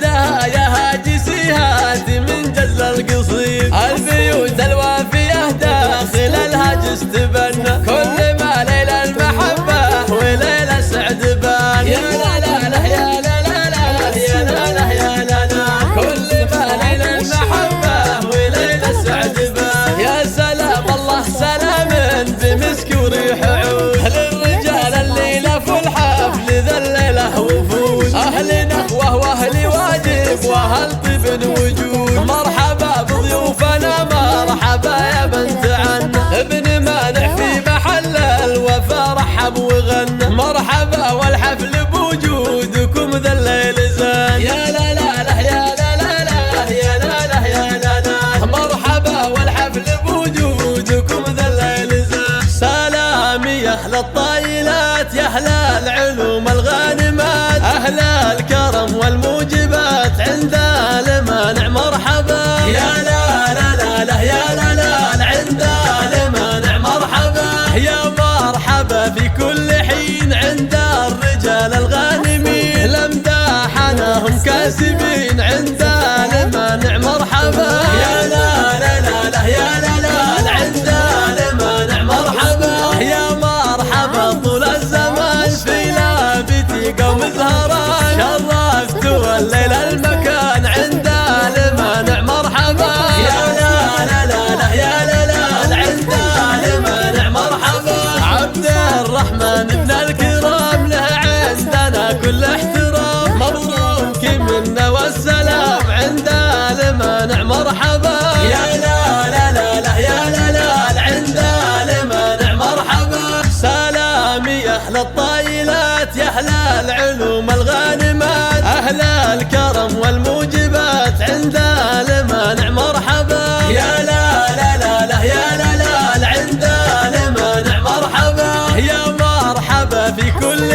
بعدها يا هاجسي هاتي من جل القصيد البيوت الوافية داخل الهاجس تبنى كل ما ليل المحبة وليل سعد بان يا لا لا لا يا لا لا لا يا لا لا يا لا لا كل ما ليل المحبة وليل سعد بان يا سلام الله سلام بمسك وريح عود للرجال الليلة في الحفل ذا الليلة وفود أهل نخوة وأهل واجب وأهل طيب وجود مرحبا بضيوفنا مرحبا يا بنت عنا ابن مانع في محل الوفا رحب وغنى مرحبا والحفل بوجودكم ذا الليل زان يا لا لا لا يا لا لا لا يا لا لا يا لا لا مرحبا والحفل بوجودكم ذا الليل زان سلامي يا أهل الطايلات يا أهل العلوم الغانمات أهل الكرم والموجبات عند المانع مرحبا يا لا لا لا لا يا لا لا عند المانع مرحبا يا مرحبا في كل حين عند الرجال الغانمين لمداحناهم كاسبين عند المانع مرحبا يا لا لا لا لا يا لا لا عند المانع مرحبا يا مرحبا طول الزمان في لابتي قوم زهران شرفتوا الليل المكان عند المانع مرحبا يا لا لا لا لا يا لا لا عند المانع مرحبا عبد الرحمن ابن الكرام له عندنا كل احترام مبروك منا والسلام عند المانع مرحبا يا لا لا لا لا يا لا لا عند المانع مرحبا سلامي يا أهل الطايلات يا أهل العلوم الغانمات أهل الكرم والموجبات عند المانع مرحبا يا لا لا لا لا يا لا لا عند المانع مرحبا يا مرحبا في كل